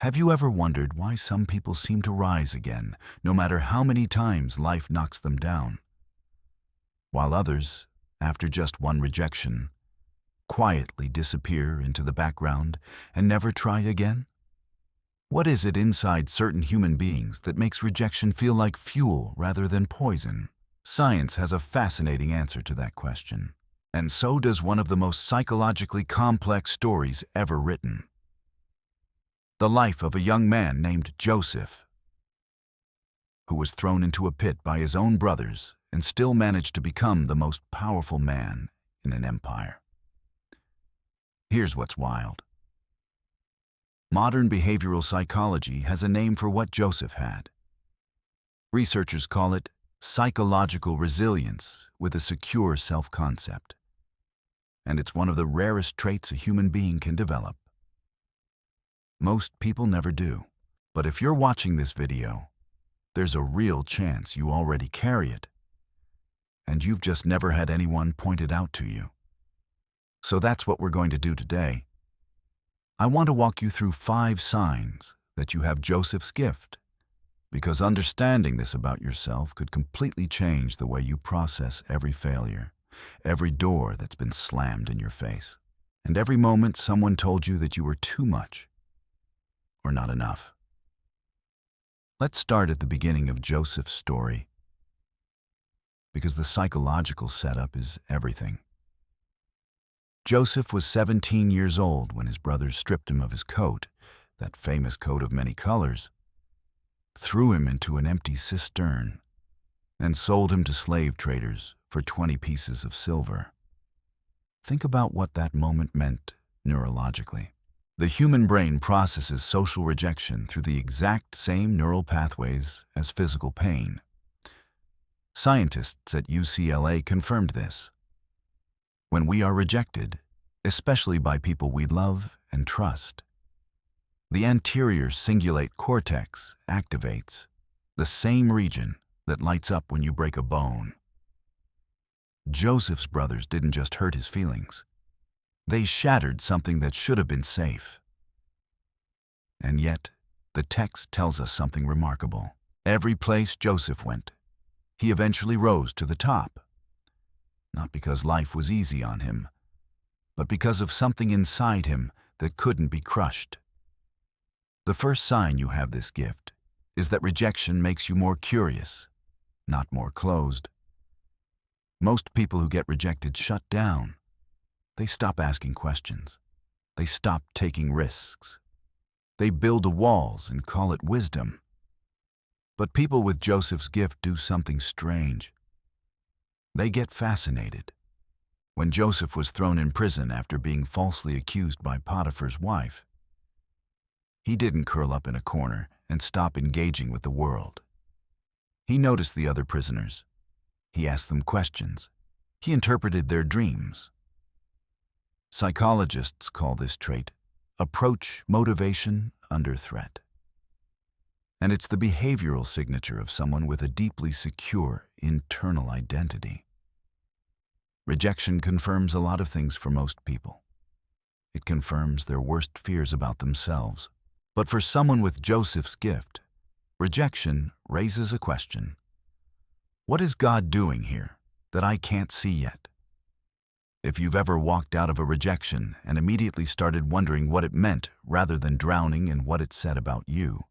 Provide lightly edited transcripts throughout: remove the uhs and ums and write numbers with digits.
Have you ever wondered why some people seem to rise again, no matter how many times life knocks them down, while others, after just one rejection, quietly disappear into the background and never try again? What is it inside certain human beings that makes rejection feel like fuel rather than poison? Science has a fascinating answer to that question, and so does one of the most psychologically complex stories ever written. The life of a young man named Joseph, who was thrown into a pit by his own brothers and still managed to become the most powerful man in an empire. Here's what's wild. Modern behavioral psychology has a name for what Joseph had. Researchers call it psychological resilience with a secure self-concept. And it's one of the rarest traits a human being can develop. Most people never do. But if you're watching this video, there's a real chance you already carry it. And you've just never had anyone point it out to you. So that's what we're going to do today. I want to walk you through 5 signs that you have Joseph's gift, because understanding this about yourself could completely change the way you process every failure, every door that's been slammed in your face, and every moment someone told you that you were too much or not enough. Let's start at the beginning of Joseph's story, because the psychological setup is everything. Joseph was 17 years old when his brothers stripped him of his coat, that famous coat of many colors, threw him into an empty cistern, and sold him to slave traders for 20 pieces of silver. Think about what that moment meant neurologically. The human brain processes social rejection through the exact same neural pathways as physical pain. Scientists at UCLA confirmed this. When we are rejected, especially by people we love and trust, the anterior cingulate cortex activates, the same region that lights up when you break a bone. Joseph's brothers didn't just hurt his feelings. They shattered something that should have been safe. And yet, the text tells us something remarkable. Every place Joseph went, he eventually rose to the top. Not because life was easy on him, but because of something inside him that couldn't be crushed. The first sign you have this gift is that rejection makes you more curious, not more closed. Most people who get rejected shut down. They stop asking questions. They stop taking risks. They build walls and call it wisdom. But people with Joseph's gift do something strange. They get fascinated. When Joseph was thrown in prison after being falsely accused by Potiphar's wife, he didn't curl up in a corner and stop engaging with the world. He noticed the other prisoners. He asked them questions. He interpreted their dreams. Psychologists call this trait approach motivation under threat. And it's the behavioral signature of someone with a deeply secure internal identity. Rejection confirms a lot of things for most people. It confirms their worst fears about themselves. But for someone with Joseph's gift, rejection raises a question. What is God doing here that I can't see yet? If you've ever walked out of a rejection and immediately started wondering what it meant rather than drowning in what it said about you,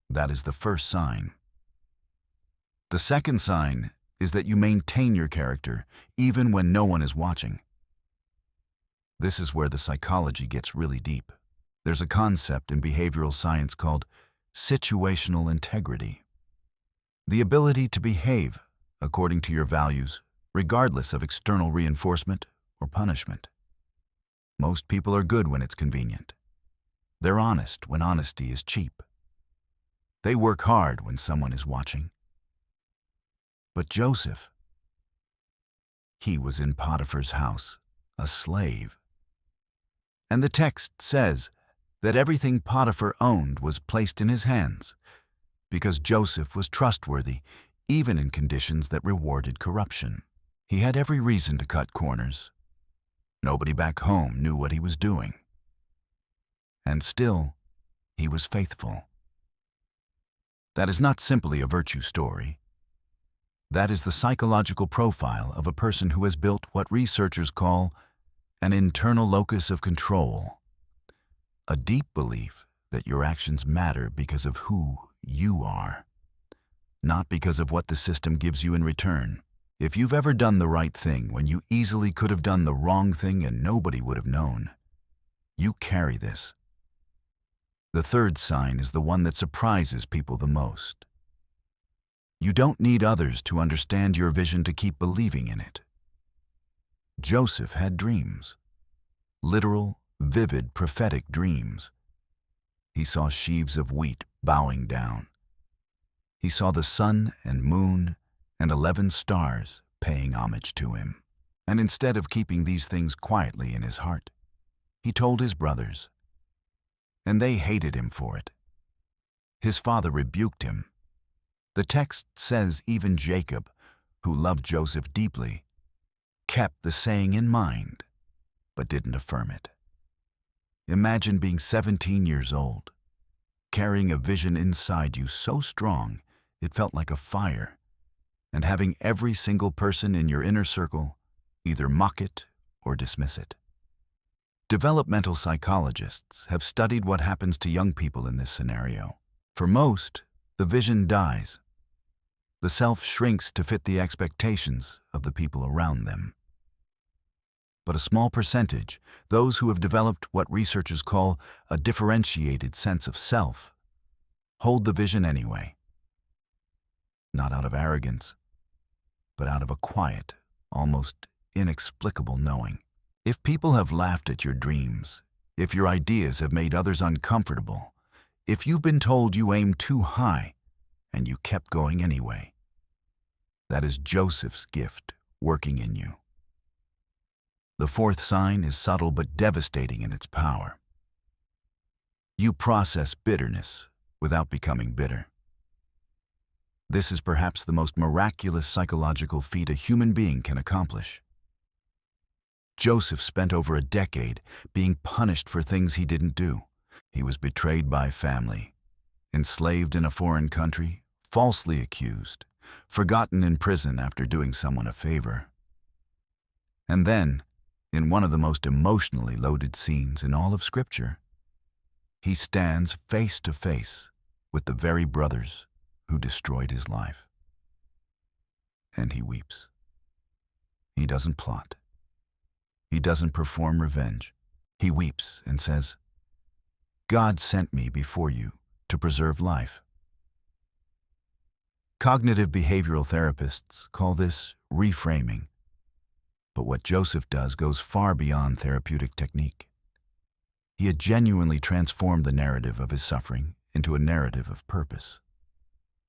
that is the first sign. The second sign is that you maintain your character even when no one is watching. This is where the psychology gets really deep. There's a concept in behavioral science called situational integrity. The ability to behave according to your values, regardless of external reinforcement or punishment. Most people are good when it's convenient. They're honest when honesty is cheap. They work hard when someone is watching. But Joseph, he was in Potiphar's house, a slave. And the text says that everything Potiphar owned was placed in his hands because Joseph was trustworthy, even in conditions that rewarded corruption. He had every reason to cut corners. Nobody back home knew what he was doing. And still, He was faithful. That is not simply a virtue story. That is the psychological profile of a person who has built what researchers call an internal locus of control, a deep belief that your actions matter because of who you are, not because of what the system gives you in return. If you've ever done the right thing when you easily could have done the wrong thing and nobody would have known, you carry this. The third sign is the one that surprises people the most. You don't need others to understand your vision to keep believing in it. Joseph had dreams, literal, vivid, prophetic dreams. He saw sheaves of wheat bowing down. He saw the sun and moon and 11 stars paying homage to him. And instead of keeping these things quietly in his heart, he told his brothers, and they hated him for it. His father rebuked him. The text says even Jacob, who loved Joseph deeply, kept the saying in mind, but didn't affirm it. Imagine being 17 years old, carrying a vision inside you so strong it felt like a fire, and having every single person in your inner circle either mock it or dismiss it. Developmental psychologists have studied what happens to young people in this scenario. For most, the vision dies. The self shrinks to fit the expectations of the people around them. But a small percentage, those who have developed what researchers call a differentiated sense of self, hold the vision anyway. Not out of arrogance, but out of a quiet, almost inexplicable knowing. If people have laughed at your dreams, if your ideas have made others uncomfortable, if you've been told you aim too high and you kept going anyway, that is Joseph's gift working in you. The fourth sign is subtle but devastating in its power. You process bitterness without becoming bitter. This is perhaps the most miraculous psychological feat a human being can accomplish. Joseph spent over a decade being punished for things he didn't do. He was betrayed by family, enslaved in a foreign country, falsely accused, forgotten in prison after doing someone a favor. And then, in one of the most emotionally loaded scenes in all of Scripture, he stands face to face with the very brothers who destroyed his life. And he weeps. He doesn't plot. He doesn't perform revenge. He weeps and says, "God sent me before you to preserve life." Cognitive behavioral therapists call this reframing. But what Joseph does goes far beyond therapeutic technique. He had genuinely transformed the narrative of his suffering into a narrative of purpose.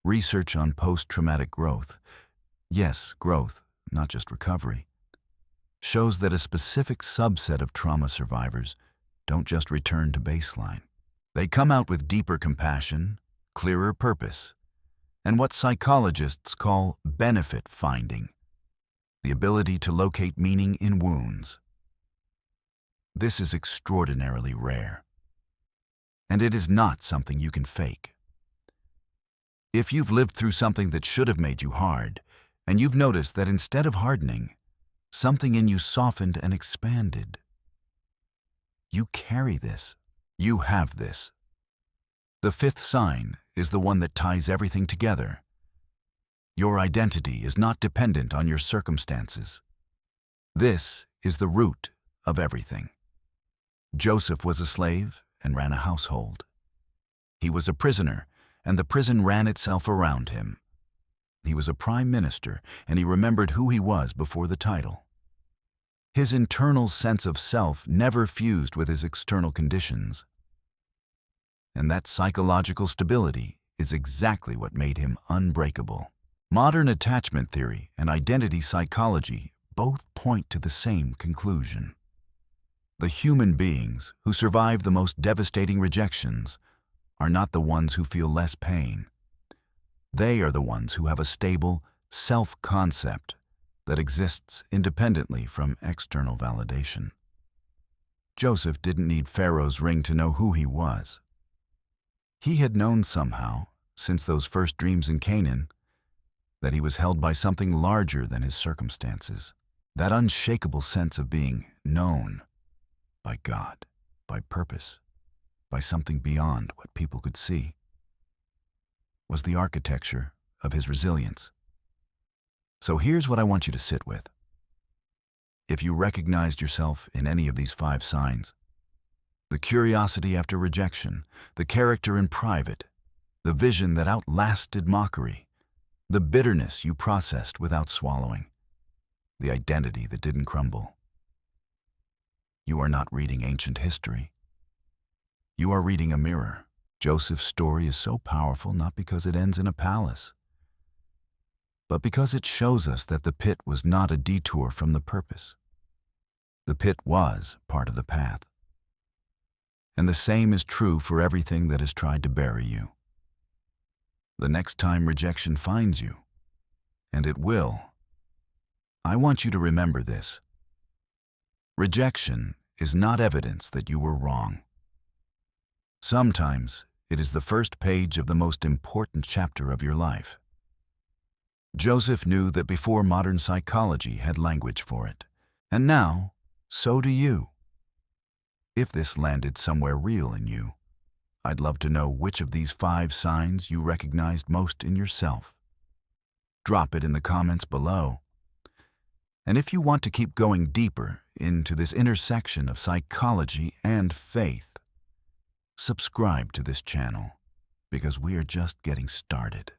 Research on post-traumatic growth, yes, growth, not just recovery, shows that a specific subset of trauma survivors don't just return to baseline. They come out with deeper compassion, clearer purpose, and what psychologists call benefit finding, the ability to locate meaning in wounds. This is extraordinarily rare, and it is not something you can fake. If you've lived through something that should have made you hard, and you've noticed that instead of hardening, something in you softened and expanded, you carry this. You have this. The fifth sign is the one that ties everything together. Your identity is not dependent on your circumstances. This is the root of everything. Joseph was a slave and ran a household. He was a prisoner, and the prison ran itself around him. He was a prime minister, and he remembered who he was before the title. His internal sense of self never fused with his external conditions. And that psychological stability is exactly what made him unbreakable. Modern attachment theory and identity psychology both point to the same conclusion. The human beings who survive the most devastating rejections are not the ones who feel less pain. They are the ones who have a stable self-concept that exists independently from external validation. Joseph didn't need Pharaoh's ring to know who he was. He had known somehow, since those first dreams in Canaan, that he was held by something larger than his circumstances. That unshakable sense of being known by God, by purpose, by something beyond what people could see, was the architecture of his resilience. So here's what I want you to sit with. If you recognized yourself in any of these 5 signs, the curiosity after rejection, the character in private, the vision that outlasted mockery, the bitterness you processed without swallowing, the identity that didn't crumble, you are not reading ancient history. You are reading a mirror. Joseph's story is so powerful not because it ends in a palace, but because it shows us that the pit was not a detour from the purpose. The pit was part of the path. And the same is true for everything that has tried to bury you. The next time rejection finds you, and it will, I want you to remember this. Rejection is not evidence that you were wrong. Sometimes it is the first page of the most important chapter of your life. Joseph knew that before modern psychology had language for it, and now, so do you. If this landed somewhere real in you, I'd love to know which of these 5 signs you recognized most in yourself. Drop it in the comments below. And if you want to keep going deeper into this intersection of psychology and faith, subscribe to this channel, because we are just getting started.